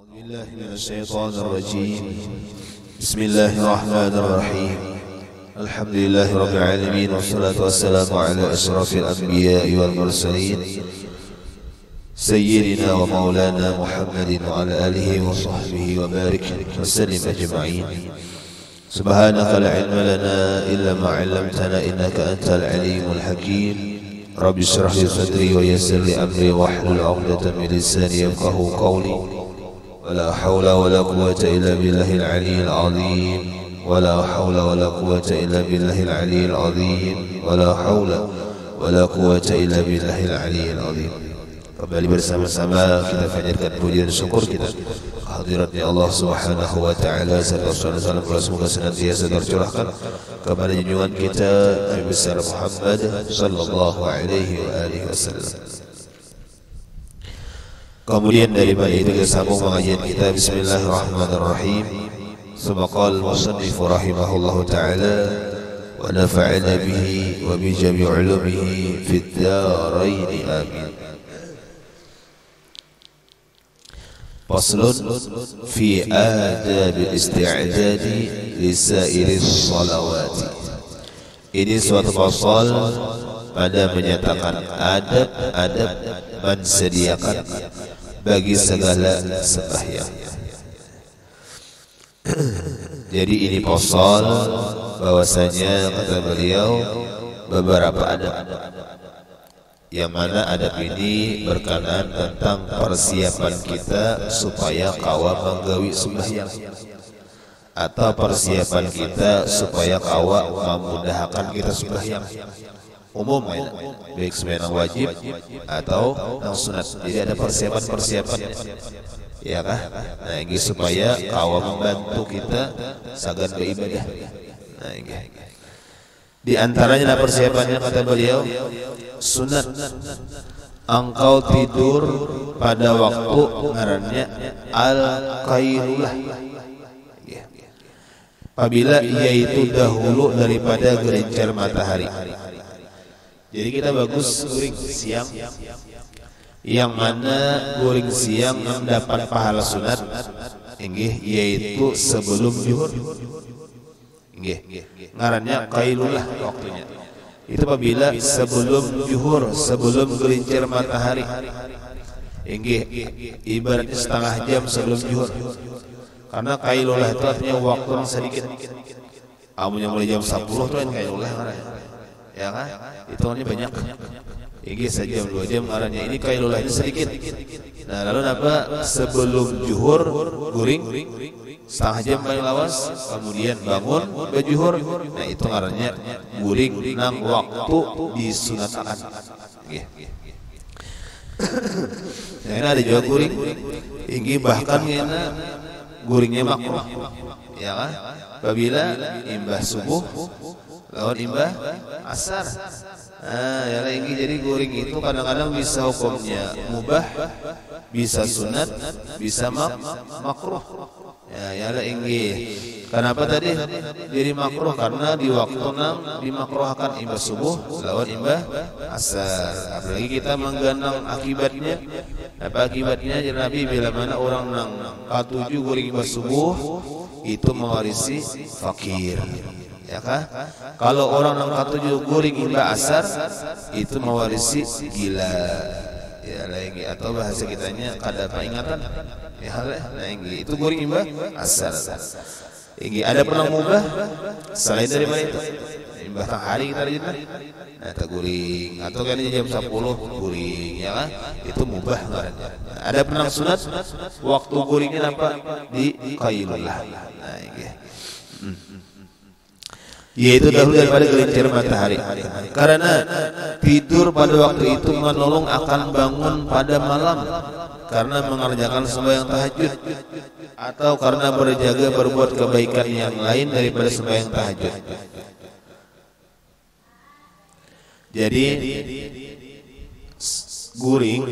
أعوذ بالله من الشيطان الرجيم. بسم الله الرحمن الرحيم. الحمد لله رب العالمين، والصلاة والسلام على أشرف الأنبياء والمرسلين سيدنا ومولانا محمد وعلى آله وصحبه وبارك وسلم أجمعين. سبحانك لا علم لنا إلا ما علمتنا إنك أنت العليم الحكيم. رب اشرح لي صدري ويسر لي أمري واحلل عقدة من لساني يفقهوا قولي. ولا حول ولا قوة إلا بالله العلي العظيم. ولا حول ولا قوة إلا بالله العلي العظيم. ولا حول ولا قوة إلا بالله العلي العظيم. Kembali bersama-sama kita panjatkan puji dan syukur kita kehadiratnya Allah Subhanahu wa taala, serta salam semoga senantiasa tercurahkan kepada junjungan kita Nabi besar Muhammad sallallahu alaihi wa alihi wasallam. Kemudian daripada itu kita sambung pengajian kita. Bismillahirrahmanirrahim. Subaqal musannif rahimahullahu taala wa nafa'ana bihi wa bi jami' ulumihi fid darain amin. Faslun fi adab al-isti'dad li sa'ir as-salawat. Ini suatu fasal pada menyatakan adab-adab mensediakan bagi segala sembahyang. Jadi ini fasal bahwasanya kata beliau beberapa adab, yang mana adab ini berkenaan tentang persiapan kita supaya kawa menggawi sembahyang, atau persiapan kita supaya kawa memudahkan kita sembahyang umum, baik sembahyang wajib atau yang sunat. Jadi ada persiapan-persiapan, ya kah? Nah, ini supaya kawa membantu kita sagan beribadah. Nah, ini di antaranya persiapannya kata beliau sunat engkau tidur pada waktu ngarannya al-qailulah, apabila yaitu dahulu daripada gelincir matahari. Jadi kita bagus guring siang, yang mana guring siang mendapat pahala sunat inggih yaitu sebelum zuhur. Ngarannya qailulah waktunya. Itu apabila sebelum zuhur, sebelum gelincir matahari. Inggih ibaratnya setengah jam sebelum zuhur. Karena qailulah itu artinya waktu yang sedikit. Amunnya mulai jam 10 tuh kan qailulah ngarannya. Ya kan? Itu artinya banyak. Inggih sejam 2 jam ngarannya. Ini qailulah itu sedikit. Nah, lalu apa? Sebelum zuhur guring setengah jam paling lawas, kemudian bangun bejuhur. Nah, itu ngarannya guring nang waktu disunatakan. Nah, ini ada juga guring tinggi, bahkan ngena guringnya makruh, ya kan? Apabila imbah subuh lawan imbah asar. Nah, ya lagi, jadi guring itu kadang-kadang bisa hukumnya mubah, bisa sunat, bisa makruh. Ya ada inggih. Kenapa tadi jadi makruh? Karena di waktu nang dimakruhkan imbah subuh lawan imbah asar. Apalagi kita menggandang akibatnya. Apa akibatnya? Jadi Nabi bila mana orang nang katuju guring imbah subuh itu mewarisi fakir. Ya kah? Kalau orang nang katuju guring imbah asar itu mewarisi gila. Ya lagi, atau bahasa kitanya kada peringatan. Ya, nah ini itu guring imbah asar. Ini ada pernah mubah selain daripada itu. Imbah tang hari kita rajin. Nah, tak guring atau kan jam 10 guring, ya kan? Itu mubah ngarannya. Ada pernah sunat waktu guringnya apa? Di qailulah. Nah, ini. Yaitu dahulu daripada gelincir matahari. Karena tidur pada waktu itu menolong akan bangun pada malam, karena mengerjakan sembahyang tahajud, atau karena berjaga berbuat kebaikan yang lain daripada sembahyang tahajud. Jadi guring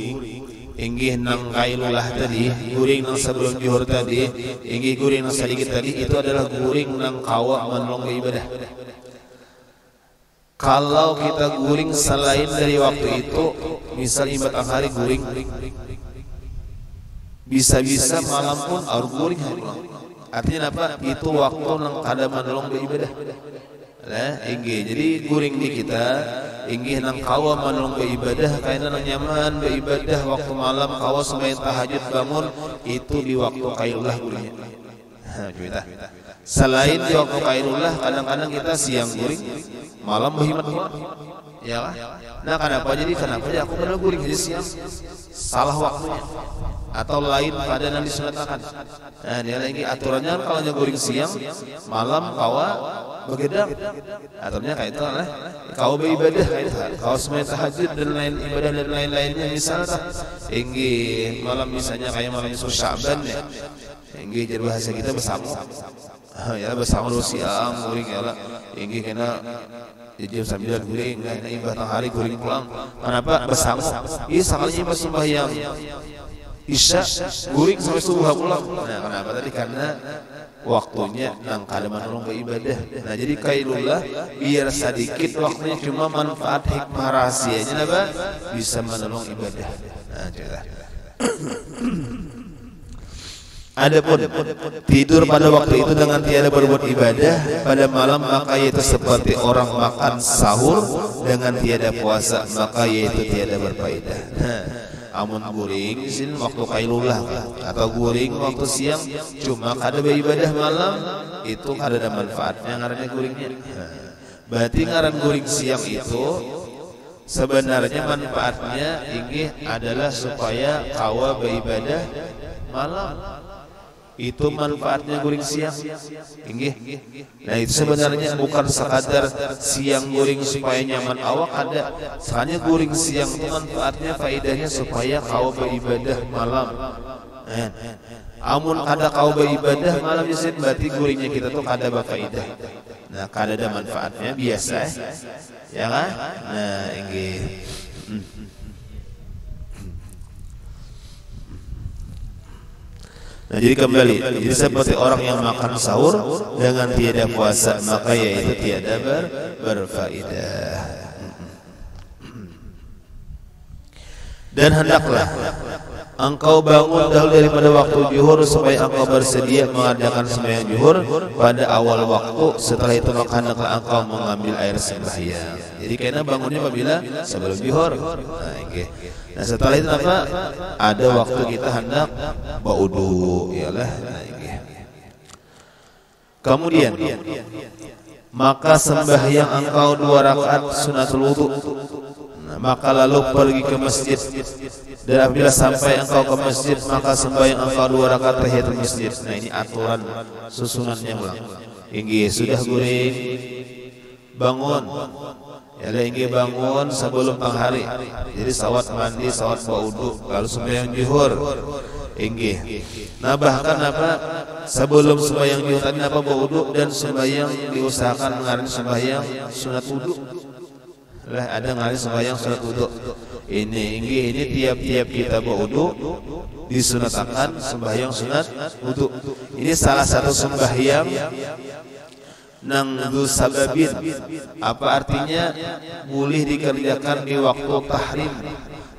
inggih nang qailulah tadi, guring nang sebelum zuhur tadi, inggih guring nang sedikit tadi, itu adalah guring nang kawa menolong ibadah. Kalau kita guring selain dari waktu itu, misal imbat hari guring bisa-bisa malam pun aur guring pulang. Artinya apa? Itu waktu nang kada manulung beribadah. Lah, inggih. Jadi guring di kita inggih nang kawa manulung beribadah kaina nang nyaman beribadah waktu malam kawa sembahyang tahajud bangun itu di waktu kailullah guring. Nah, selain di waktu kailullah kadang-kadang kita siang guring, malam berhimat. Ya kan? Nah, kenapa ya aku pernah guring di siang? Salah waktunya. Atau lain pada yang disunatkan. Nah, dia lagi aturannya kalau guring siang, malam kawa begedang. Aturannya kayak itu lah. Kawa beribadah kayak itu. Kawa sembahyang tahajud dan lain ibadah dan lain-lainnya misalnya inggih malam misalnya kayak malam Sya'ban ya. Inggih jadi bahasa kita bersama. Ya bersama lu siang guring ya lah. Inggih kena jam 9 guring, kena imbah tengah hari guring pulang. Kenapa bersama? Iya sekalinya imbah sembahyang Isya guring sampai subuh pulang. Nah, kenapa tadi? Karena waktunya nang kada manulung beribadah. Nah, jadi kailullah biar sedikit waktunya cuma manfaat hikmah rahasianya apa? Bisa manulung ibadah. Nah, jelas. Adapun tidur pada waktu itu dengan tiada berbuat ibadah pada malam maka yaitu seperti orang makan sahur dengan tiada puasa maka yaitu tiada berfaedah. Amun guring di sini waktu kailullah atau guring waktu siang cuma kada beribadah malam itu kada ada manfaatnya ngarannya guringnya. Berarti ngaran guring siang itu sebenarnya manfaatnya inggih adalah supaya kawa beribadah malam. Itu manfaatnya guring siang. Inggih. Nah, itu sebenarnya bukan sekadar siang guring supaya nyaman awak ada. Soalnya guring siang itu manfaatnya faedahnya supaya kau beribadah malam. Amun kada kau beribadah malam isin berarti guringnya kita tuh kada berfaedah. Nah, kada ada manfaatnya biasa. Ya kan? Nah, inggih. Nah, jadi kembali, jadi seperti orang yang makan sahur dengan tiada puasa maka yaitu tiada berfaedah. Dan hendaklah engkau bangun dahulu daripada waktu zuhur supaya engkau bersedia mengadakan sembahyang zuhur pada awal waktu. Setelah itu maka hendaklah engkau mengambil air sembahyang. Jadi karena bangunnya apabila sebelum zuhur. Nah, setelah itu apa? Ada waktu kita hendak berwudu, ialah. Kemudian maka sembahyang engkau 2 rakaat sunatul wudu. Nah, maka lalu pergi ke masjid dan apabila sampai engkau ke masjid maka sembahyang engkau 2 rakaat tahiyatul masjid. Nah, ini aturan susunannya ulang. Inggih sudah guring bangun. Ya inggih bangun sebelum pang hari. Jadi sawat mandi, sawat berwudu, lalu sembahyang zuhur. Inggih. Nah, bahkan apa? Sebelum sembahyang zuhur tadi apa berwudu dan sembahyang diusahakan mengarani sembahyang sunat wudu. Lah ada ngarani sembahyang sunat wudu. Ini inggih ini tiap-tiap kita berwudu disunatakan sembahyang sunat wudu. Ini salah satu sembahyang nang sababin. Apa artinya? Boleh dikerjakan di waktu tahrim,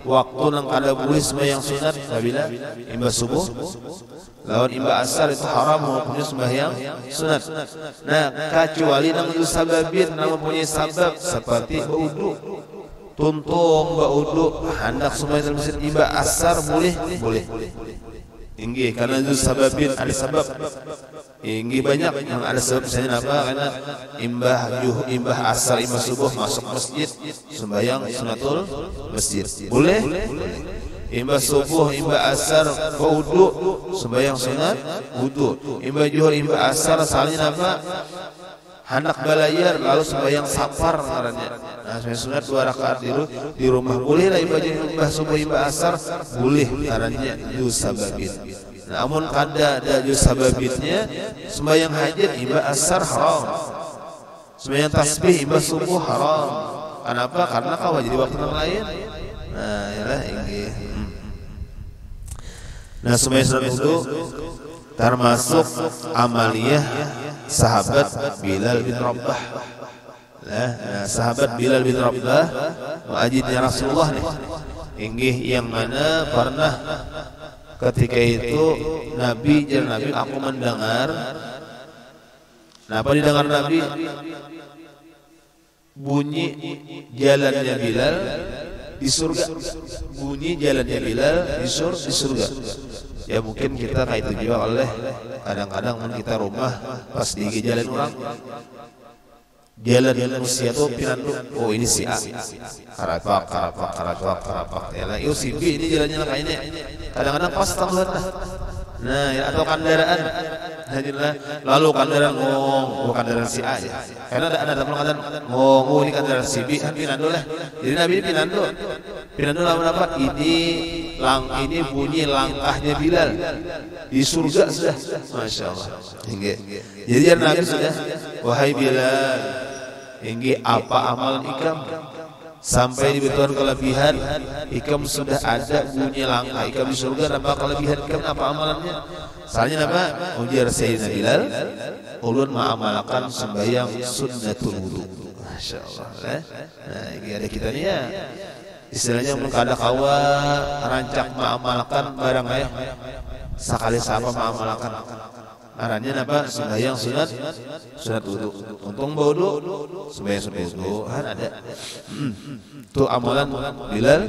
waktu nang kada boleh sembahyang sunat apabila imbah subuh lawan imbah asar itu haram hukumnya sembahyang sunat. Nah, kecuali nang sababin nang mempunyai sabab seperti berwudu, tuntung berwudu hendak sembahyang masjid imbah asar boleh. Inggih karena itu sababin ada sebab. Inggih banyak yang ada sebab misalnya apa? Karena imbah asar imbah subuh masuk masjid sembahyang sunatul masjid. Boleh? Imbah subuh imbah asar wudu sembahyang sunat wudu. Imbah zuhur imbah asar salahnya apa? Hendak balayar lalu sembahyang safar ngarannya. Nah, sembahyang sunat 2 rakaat di rumah boleh lah imbah subuh imbah asar boleh ngarannya sababin. Namun kada ada sababitnya sembahyang hajat imbah asar haram. Sembahyang tasbih imbah subuh haram. Kenapa? Karena kau jadi waktu yang lain. Nah, yalah inggih. Nah, sembahyang sunat wudu termasuk amaliyah sahabat Bilal bin Rabah. Nah, sahabat Bilal bin Rabah muadzin Rasulullah nih. Inggih yang mana pernah ketika itu Nabi aku mendengar. Nah, apa didengar Nabi? Bunyi jalannya Bilal di surga. Bunyi jalannya Bilal di surga. Ya mungkin kita kayak itu juga oleh kadang-kadang kita rumah pas di jalan orang. Jalan manusia tuh pinandu. Oh ini si A. Karapak. Ya lah, yo si B ini jalannya kayaknya. Kadang-kadang pas tambah. Nah, ya, atau kendaraan. Lalu kendaraan kendaraan si A ya. Karena ada kendaraan ini kendaraan si B kan pinandu lah. Jadi Nabi ini pinandu. Pinandu lawan apa? Ini bunyi langkahnya Bilal di surga sudah. Masya Allah. Jadi Nabi sudah, wahai Bilal, hingga apa amalan ikam sampai dibutuhkan kelebihan ikam sudah ada bunyi langkah ikam di surga. Apa kelebihan ikam, apa amalannya? Soalnya apa? Ujar Sayyidina Bilal, ulun mengamalkan sembahyang sunnatul wudu. Masya Allah. Nah ini ada kita nih ya, istilahnya mengkada kawa rancak mengamalkan barang ayah sekali sama mengamalkan arannya apa? Sembahyang sunat wudu. Untung wudu sembahyang sunat wudu kan ada. Itu amalan Bilal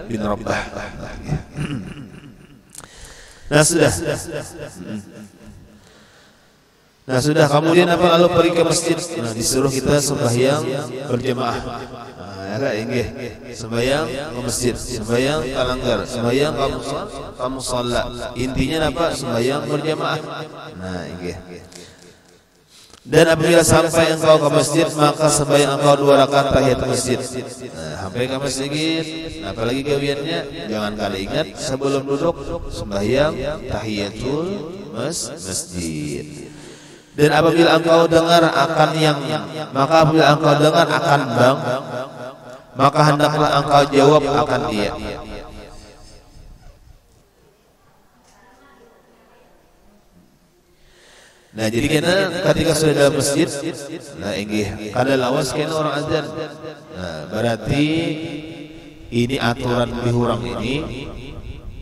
bin Rabah. Nah sudah. Kemudian apa? Lalu pergi ke masjid. Nah disuruh kita sembahyang berjamaah. Nah inggih sembahyang ke masjid, sembahyang kalanggar, sembahyang kamu salat. Intinya apa? Sembahyang berjamaah. Nah inggih. Dan apabila sampai engkau ke masjid, maka sembahyang engkau 2 rakaat tahiyat masjid. Nah, sampai ke masjid, apalagi gawiannya jangan kali ingat sebelum duduk sembahyang tahiyatul masjid. Dan apabila engkau dengar akan maka apabila engkau dengar akan bang, maka hendaklah engkau jawab akan dia. Nah jadi ketika sudah dalam masjid, nah inggih kada lawas kena orang azan. Nah berarti ini aturan bihurang ini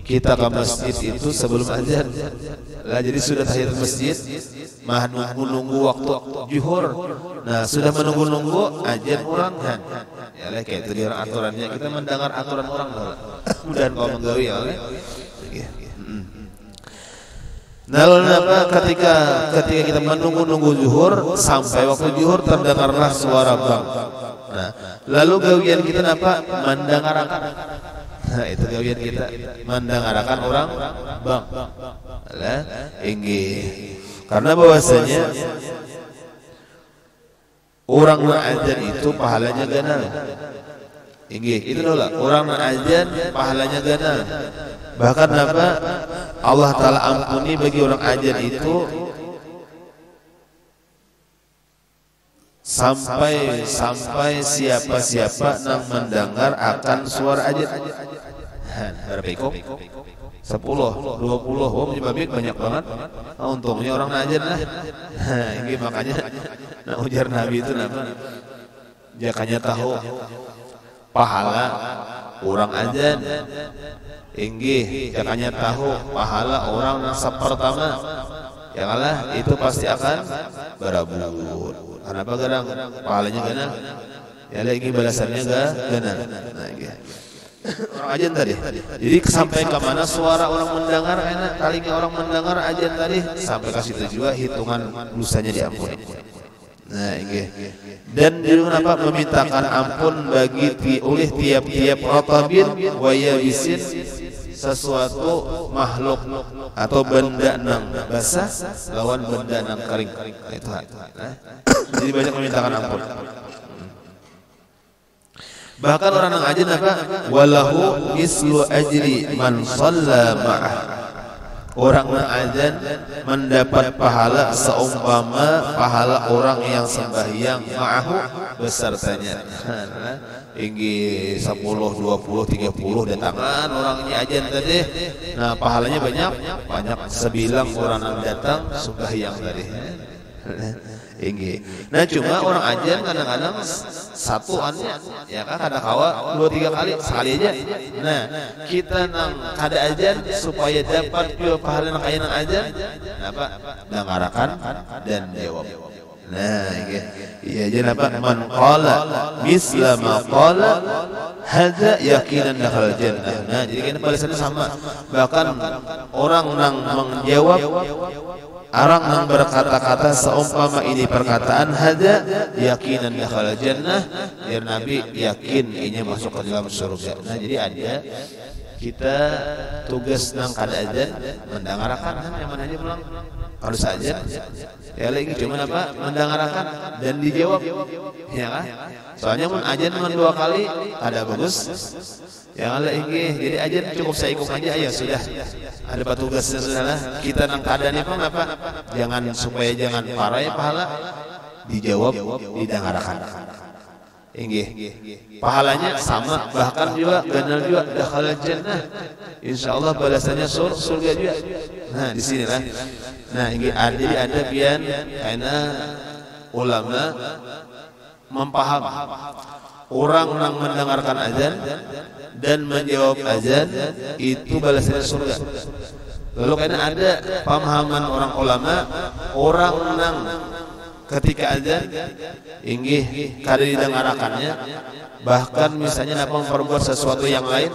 kita ke masjid itu sebelum azan. Nah jadi sudah tahiyat masjid, mah nunggu waktu zuhur. Nah sudah menunggu azan orang kan. Ya lah kayak itu aturannya, kita mendengar aturan orang lah. Mudah kau menggawi ya. Nah lalu apa? Ketika kita menunggu zuhur sampai waktu zuhur terdengarlah suara bang. Nah lalu gawian kita apa? Mendengarkan. Nah itu gawian kita mendengarkan orang bang. Lah inggih. Karena bahwasanya orang azan itu pahalanya ganal. Inggih, itu loh orang azan pahalanya ganal. Bahkan apa? Allah Ta'ala ampuni bagi orang azan itu sampai siapa-siapa yang mendengar akan suara azan. Berapa ikut? 10, 20, oh menyebabkan banyak banget. Nah, untungnya orang azan lah. Ini makanya nah ujar Nabi itu nama jakanya tahu pahala orang azan. Inggih jakanya tahu pahala orang yang pertama. Ya kalah itu pasti akan berabur. Kenapa gadang pahalanya gana? Ya lagi balasannya gana. Nah inggih. Orang azan tadi. Jadi sampai ke mana suara orang mendengar enak, kalinya orang mendengar azan tadi sampai ke situ juga hitungan dosanya diampuni. Nah, inggih. Dan kenapa memintakan ampun bagi oleh tiap-tiap ratabin wa yabisin sesuatu makhluk atau benda nang basah lawan benda nang kering. Itu. Jadi banyak memintakan ampun. Bahkan orang yang azan apa? Walahu mislu ajri man shalla ma'ah. Orang yang azan mendapat pahala seumpama pahala orang yang sembahyang ma'ahu besertanya. Tinggi 10, 20, 30 datangan orangnya azan tadi. Nah, pahalanya banyak sebilang orang yang datang sembahyang tadi. Inggih. Nah cuma orang ajan kadang-kadang satuannya ya kan kada kawa 2-3 kali sekali aja. Nah kita nang kada ajan supaya dapat pahala nang aya nang ajan apa dangarakan dan jawab. Nah iya jadi apa man qala misla ma qala hadza yaqinan dakhal jannah. Nah jadi kan balasannya sama. Bahkan orang nang menjawab orang yang berkata-kata seumpama ini perkataan hadza yakinan dakhal jannah, biar Nabi yakin ini masuk ke dalam surga. Nah jadi ada kita tugas nang kada azan mendengarkan yang mana aja pulang harus saja ya lagi cuma apa mendengarkan dan dijawab ya kan soalnya mun azan cuma 2 kali ada bagus yang ada ini jadi azan cukup saya ikut aja ya sudah ada petugasnya sudah kita nang kada nih apa jangan supaya jangan parah ya pahala dijawab didengarkan inggih pahalanya sama bahkan juga ganal juga dakhal jannah insyaallah balasannya surga juga. Nah di sinilah nah inggih jadi ada pian karena ulama mempaham orang yang mendengarkan azan dan menjawab azan itu balasannya surga. Lalu karena ada pemahaman orang ulama orang yang ketika azan inggih kada didengarkannya bahkan misalnya napa memperbuat sesuatu yang lain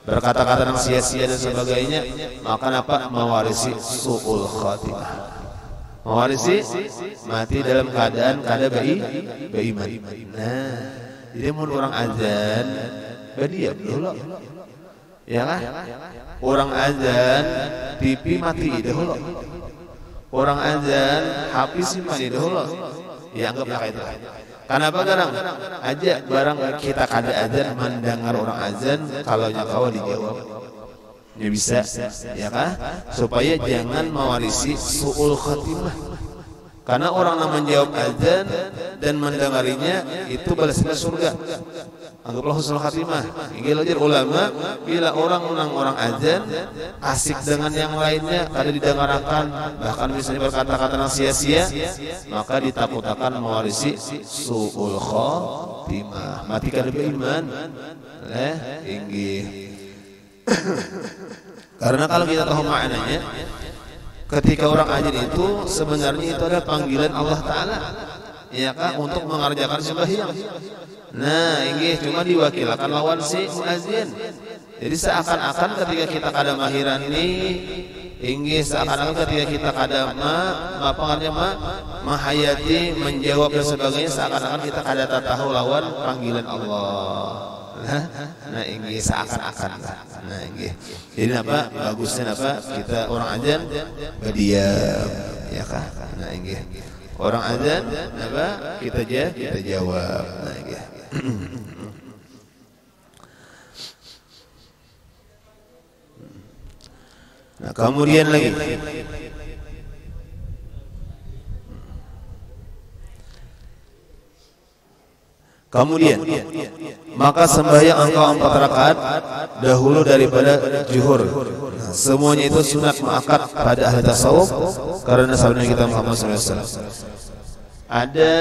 berkata-kata yang sia-sia dan sebagainya maka napa mewarisi su'ul khatimah mewarisi mati dalam keadaan kada beriman. Nah jadi mun orang azan berdiam dulu ya kan orang azan TV mati dahulu orang azan HP simpan dahulu ya anggaplah itu. Kenapa kadang aja barang kita kada azan mendengar orang azan kalau nyakawa dijawab ya bisa ya kan supaya jangan mewarisi su'ul khatimah karena orang yang menjawab azan dan mendengarinya itu balasnya surga. Anggaplah husnul khatimah. Ini belajar ulama bila orang azan asik dengan yang lainnya kada didengarkan bahkan misalnya berkata-kata yang sia-sia maka ditakutakan mewarisi su'ul khatimah mati kada beriman. Inggih. Karena kalau kita tahu maknanya ketika orang azan itu sebenarnya itu adalah panggilan Allah Ta'ala ya kan untuk mengerjakan sembahyang. Nah ini cuma diwakilkan lawan si muazin. Jadi seakan-akan ketika kita kada mahiran ini seakan-akan ketika kita kada mahayati menjawab dan sebagainya seakan-akan kita kada tahu lawan panggilan Allah. Nah ini seakan-akan nah ini jadi apa bagusnya apa kita orang azan berdiam ya kan. Nah ini orang azan apa kita jawab. Nah ini nah kemudian lagi maka sembahyang engkau 4 rakaat dahulu daripada zuhur. Nah, semuanya itu sunat muakkad pada ahli tasawuf karena sabda kita Muhammad SAW. Ada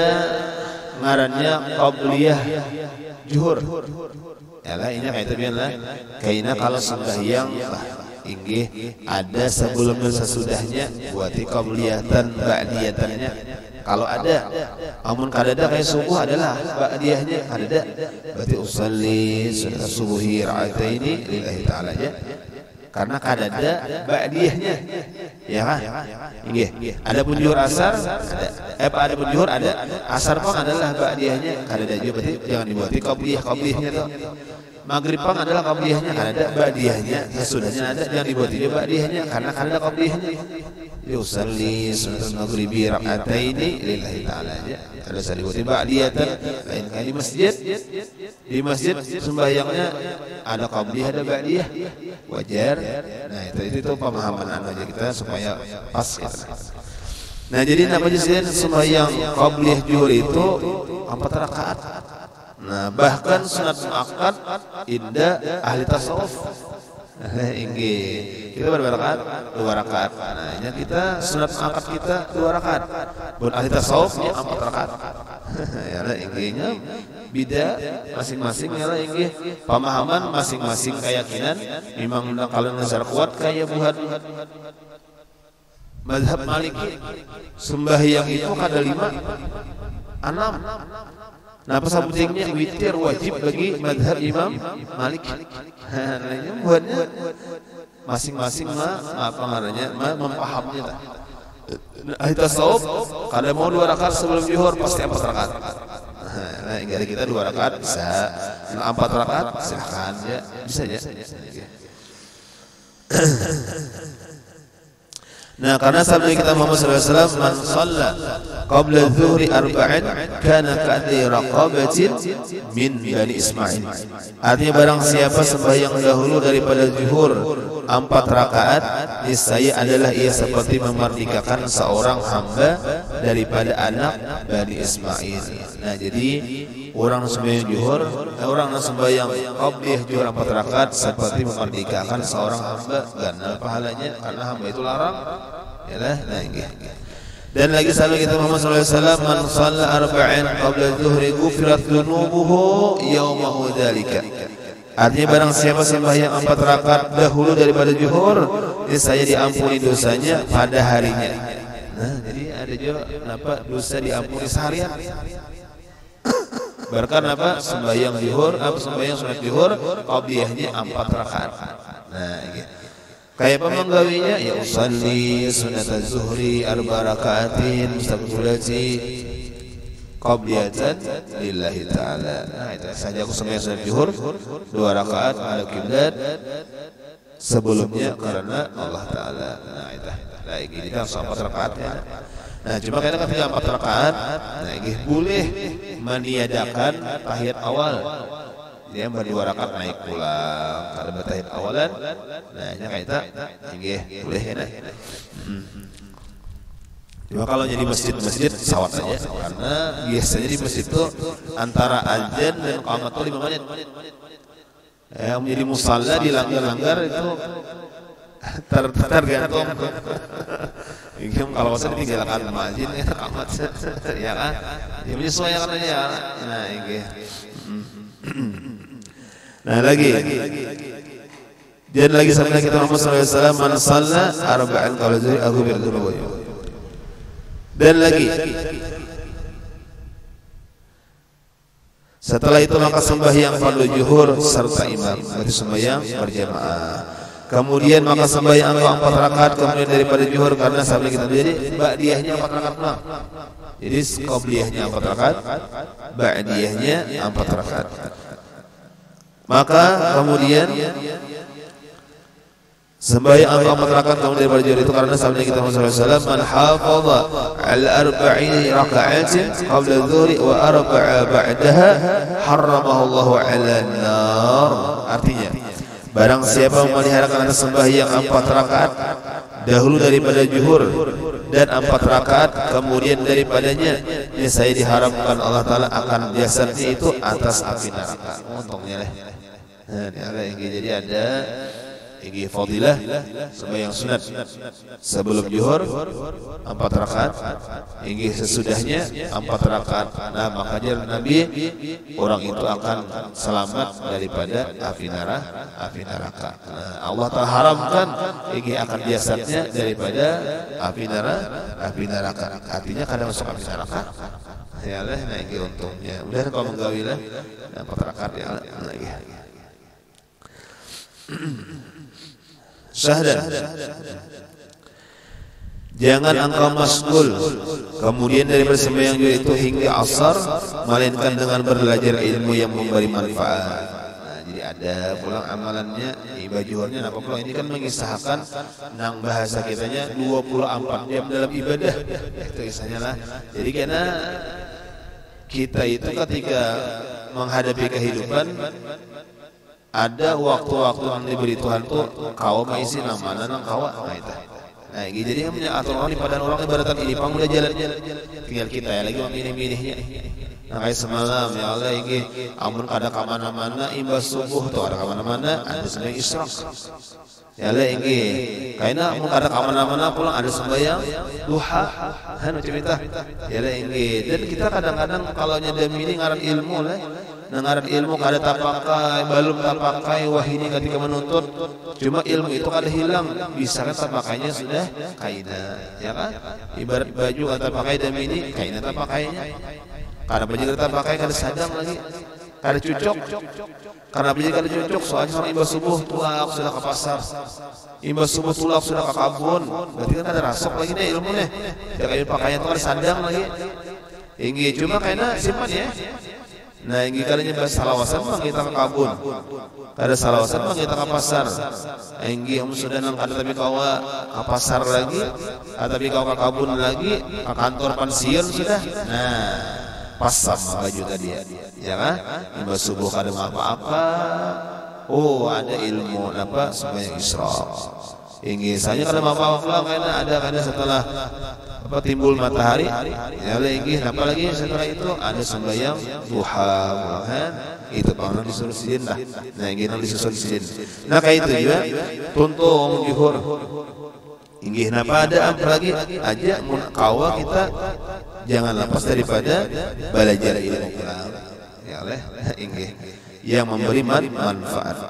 ngarannya qabliyah zuhur. Yalah ini kayak itu biarlah. Kayaknya kalau sembahyang inggih ada sebelum dan sesudahnya buati qabliyatan ba'diyatannya. Kalau ada, amun kada ada kayak subuh adalah ba'diyahnya kada ada. Berarti usalli sunat subuhi ra'ataini lillahi ta'ala aja. Karena kada ada ba'diyahnya. Ya kan? Inggih. Ada pun zuhur asar ada. Ada pun zuhur ada. Asar pun adalah ba'diyahnya kada ada juga berarti jangan dibuati qabliyahnya tuh. Maghrib pang adalah qabliyahnya kada ada ba'diyahnya. Sesudahnya ada jangan dibuati juga ba'diyahnya karena kada ada qabliyahnya. Yusalli sunat maghribi rak'ataini lillahi ta'ala aja. Ada sariwati ba'diyatan lain kali di masjid sembahyangnya ada qabliyah ada ba'diyah wajar. Nah itu pemahaman aja kita supaya pas gitu. Nah jadi apa sih sembahyang qabliyah zuhur itu 4 rakaat. Nah bahkan sunat muakkad indah ahli tasawuf. Inggih. Kita berapa rakaat? 2 rakaat. Nah, ini kita sunat akad kita 2 rakaat. Buat ahli tasawuf nya 4 rakaat. Ya lah inggihnya beda masing-masing ya lah inggih. Pemahaman masing-masing keyakinan memang kalau nazar kuat kayak buhat mazhab Maliki sembahyang itu kada 5 6. Nah, pesabutingnya witir wajib bagi madhab Imam Malik. Nah, ini buatnya masing-masing apa ngarannya memahamnya. Ahli tasawuf kada mau 2 rakaat sebelum zuhur pasti 4 rakaat. Nah, dari kita 2 rakaat bisa, 4 rakaat silakan ya, bisa ya. Nah, karena sabda kita Muhammad SAW, man shalla qabla dhuhri arba'in kana ka'adli raqabatin min Bani Ismail. Artinya barang siapa sembahyang dahulu daripada zuhur 4 rakaat, niscaya adalah ia seperti memerdekakan seorang hamba daripada anak Bani Ismail. Nah, jadi orang sembahyang zuhur, orang sembahyang qabliyah zuhur 4 rakaat seperti memerdekakan seorang hamba karena pahalanya, karena hamba itu larang. Yalah, nah inggih. Dan lagi sabda kita Muhammad sallallahu alaihi wasallam, man shalla arba'in qabla dhuhri ghufirat dhunubuhu yawmahu dzalika. Artinya barang siapa sembahyang 4 rakaat dahulu daripada zuhur, niscaya diampuni dosanya pada harinya. Nah, jadi ada juga kenapa dosa diampuni seharian. Berkan apa? Sembahyang zuhur, sembahyang sunat zuhur, qabliyahnya 4 rakaat. Nah, gitu. Kayak pemenggawinya ya usalli sunat az-zuhri 4 rakaatin mustaqbilati qabliyatan lillahi ta'ala. Nah, itu saja aku sembahyang sunat zuhur 2 rakaat ala kiblat sebelumnya karena Allah Ta'ala. Nah, itu lagi ini kan 4 rakaat ya. Nah, cuma kita ketika 4 rakaat, nah ini boleh meniadakan tahiyat awal. Dia 2 rakaat naik pulang kalau bertahiyat awalan. Nah, ini kaita nggih boleh ya. Cuma kalau jadi masjid sawat saja karena biasanya di masjid itu antara azan dan iqamah itu 5 menit. Yang menjadi musalla dilanggar-langgar itu tergantung. Ingin kalau saya ditinggalkan masjid ya iqamah ya kan. Ya menyesuaikan aja. Nah, nggih. Nah, lagi dan lagi sabda kita Muhammad SAW, man shalla arba'an qabla zuhri aghfir dhunubahu. Dan lagi setelah itu maka sembahyang fardu zuhur serta imam, berarti sembahyang berjamaah. Kemudian maka sembahyang 4 rakaat kemudian daripada zuhur, karena sabda kita jadi ba'diyahnya 4 rakaat malam. Jadi qabliyahnya 4 rakaat, ba'diyahnya 4 rakaat. Maka kemudian sembahyang 4 rakaat kemudian daripada zuhur itu karena sabda kita Muhammad SAW, man hafadha ala 40 raka'atin qabla dhuhri wa 4 ba'daha harramahu Allahu 'ala an-nar. Artinya barang siapa memeliharakan sembahyang 4 rakaat dahulu daripada zuhur dan 4 rakaat kemudian daripadanya, saya diharamkan Allah Ta'ala akan jasadnya itu atas api neraka. Untungnya lah. Nah, jadi ada fadilah sembahyang sunat sebelum zuhur 4 rakaat, sesudahnya 4 rakaat. Nah, makanya Nabi orang itu akan selamat daripada api neraka. Nah, Allah Ta'ala haramkan akan jasadnya daripada api neraka. Artinya kadang masuk api neraka. Ya lah, nah ini untungnya. Udah kalau menggawi lah 4 rakaat ya lagi. Syahdan, jangan engkau masgul kemudian dari bersembahyang itu hingga asar, melainkan dengan belajar ilmu yang memberi manfaat. Nah, jadi ada pulang amalannya ibadah zuhurnya. Apa pulang ini kan mengisahkan nang bahasa kitanya 24 jam dalam ibadah. Itu kisahnya lah. Jadi karena kita itu ketika menghadapi kehidupan ada waktu-waktu yang diberi Tuhan tuh kau maisi namanya nang kawa. Nah, jadi yang punya aturan di padan orang ibaratkan ini pang udah jalan-jalan, tinggal kita ya lagi memilih-milihnya. Nah kayak semalam ya Allah inggih amun kada ka mana-mana imbas subuh tuh kada ka mana-mana ada sembahyang isyraq. Ya Allah inggih kaina amun kada ka mana-mana pulang ada sembahyang duha. Anu cerita. Ya Allah inggih dan kita kadang-kadang kalau nyadam ini ngaran ilmu lah. Ngaran ilmu kada tapakai, belum tapakai wahini ketika menuntut. Cuma ilmu itu kada hilang, bisa kan tapakainya sudah kaina, ya kan? Ibarat baju kada pakai dam ini, kaina tapakainya. Karena baju kada pakai kada sadam lagi, kada cocok. Karena baju kada cocok, soalnya orang imbas subuh tulak sudah ke pasar, imbas subuh tulak sudah ke kabun, berarti kan ada rasok lagi deh ilmu nih. Ya kayak pakaian itu kada sadam lagi. Inggi cuma kaina simpan ya. Nah, ini kalau nyebas salawasan mah kita ke kabun. Kada salawasan mah kita ke pasar. Enggi sudah nang kada tapi kawa ke pasar lagi, tapi kawa ke kabun lagi, ke kantor pensiun sudah. Nah, pasam baju tadi ya kan? Imbas subuh kada apa-apa. Oh, ada ilmu apa sembahyang isyraq. Ingin saja kada apa-apa karena ada setelah apa timbul matahari ya lagi apalagi setelah itu ada sembahyang duha kan itu pangan disuruh sidin lah. Nah ingin disusul sidin. Nah kayak itu juga tuntung juhur inggih napa ada apalagi aja mun kawa kita jangan lepas daripada belajar ilmu ya oleh inggih yang memberi manfaat.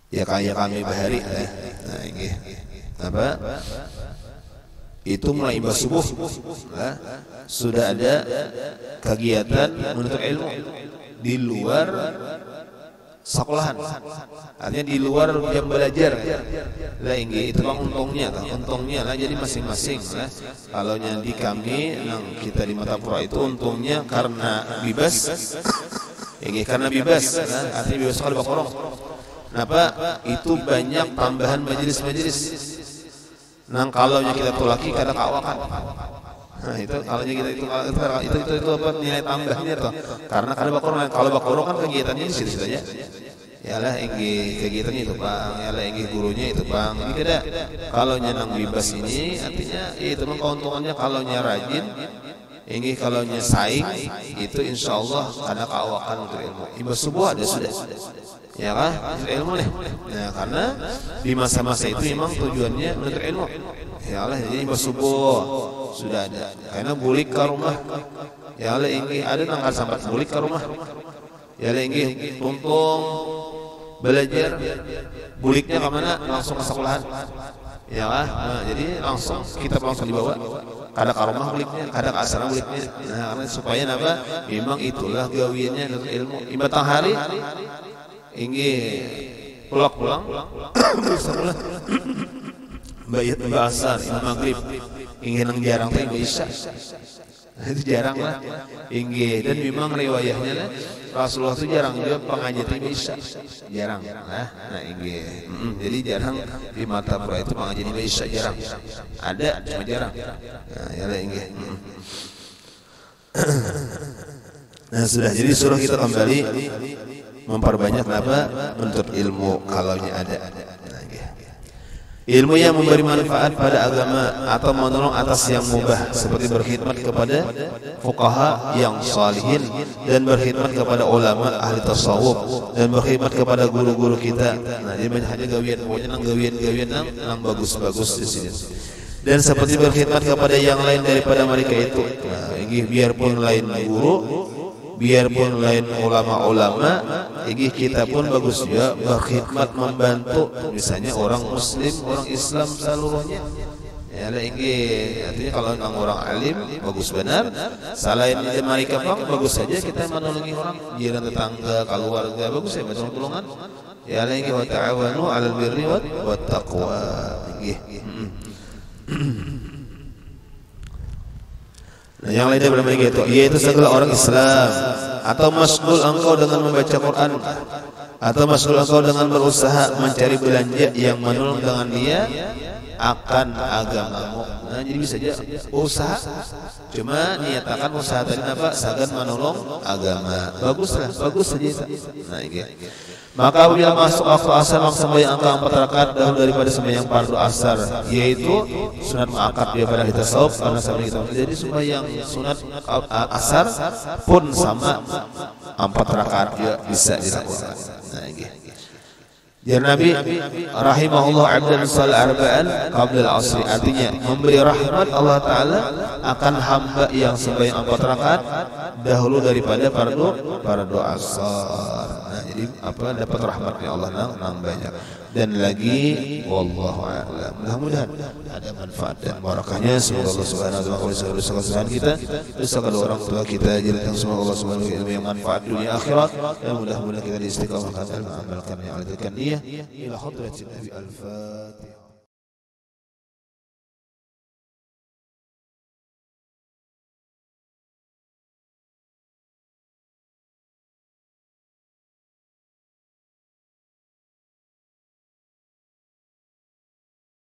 Ya kayak kami bahari nah ini apa itu mulai imbas subuh nah, sudah ada kegiatan menuntut ilmu di luar sekolahan, artinya di luar jam belajar lah ini itu bang untungnya lah jadi masing-masing lah. Kalau di kami yang kita di Matapura itu untungnya karena bebas ini karena bebas nah, artinya bebas kalau bakorong. Kenapa? Itu banyak tambahan majelis-majelis. Nah kalau kita tulaki kada kawakan. Nah itu kalau kita itu apa nilai tambahnya tuh. Karena kalau bakoro kan kegiatannya di situ saja. Yalah kegiatannya itu bang, yalah gurunya itu bang. Ini kada kalau nyenang bebas ini artinya itu keuntungannya kalau rajin. Ini kalau saing itu insya Allah ada kawakan untuk ilmu. Imbas subuh ada sudah. Ya kan ilmu nih. Nah karena di masa-masa itu memang tujuannya menuntut ilmu. Ya Allah jadi imbas subuh sudah ada. Karena bulik ke rumah. Ya Allah ini ada nangkal sampai bulik ke rumah. Ya Allah ini tuntung belajar. Buliknya kemana? Langsung ke sekolahan. Ya kan? Nah, jadi langsung kita langsung dibawa. Kada ke rumah buliknya, kada ke asrama buliknya. Nah karena supaya apa? Memang itulah gawiannya menuntut ilmu. Imbatang hari. Inggi pulang bersama bayat bahasa imam maghrib ingin nang jarang teh bisa itu jarang lah inggi dan memang riwayahnya lah Rasulullah itu jarang juga pengajian bisa jarang nah inggi jadi jarang di Matapura itu pengajian bisa jarang ada cuma jarang nah ya lah inggi nah sudah jadi suruh kita kembali memperbanyak apa menuntut ilmu kalaunya ada. Ilmu yang memberi manfaat pada agama atau menolong atas yang mubah seperti berkhidmat kepada fuqaha yang salihin dan berkhidmat kepada ulama ahli tasawuf dan berkhidmat kepada guru-guru kita. Nah, jadi banyak aja gawian pokoknya nang gawian nang bagus-bagus di sini. Dan seperti berkhidmat kepada yang lain daripada mereka itu. Nah, ini biarpun lain guru biarpun lain ulama-ulama, kita pun bagus juga berkhidmat membantu, misalnya orang Muslim, orang Islam seluruhnya. Ya, artinya kalau orang alim bagus benar, selain itu mereka pun bagus saja kita menolongi orang, jiran tetangga, keluarga bagus ya macam tolongan. Ya, wa ta'awanu 'alal birri wat taqwa. Nah, yang lainnya berapa itu? Yaitu segala orang Islam atau masgul engkau dengan membaca Quran atau masgul engkau dengan berusaha mencari belanja yang menolong dengan dia akan agamamu. Nah, jadi bisa aja usaha. Cuma niatakan usaha tadi apa? Sagan menolong agama. Baguslah, bagus saja. Nah, ini. Maka apabila masuk waktu asar maka sembahyang angka 4 rakaat dahulu daripada sembahyang fardu asar, yaitu sunat muakkad daripada kita saum karena sama kita. Jadi sembahyang sunat asar pun sama 4 rakaat juga bisa dilakukan. Nah, ini. Jadi Nabi rahimahullah abdan shal arba'an qabla al-asri, artinya memberi rahmat Allah taala akan hamba yang sembahyang 4 rakaat dahulu daripada fardu asar. Nah, jadi apa dapat rahmatnya Allah nang banyak. Dan lagi wallahu a'lam. Mudah-mudahan ada manfaat dan barakahnya. Semoga Allah Subhanahu wa taala kesalahan kita, dosa kedua orang tua kita, jadikan semua Allah Subhanahu wa taala yang manfaat dunia akhirat, dan mudah-mudahan kita istiqamahkan dalam mengamalkan yang Allah berikan dia ila hadratin Nabi al-Fatihah.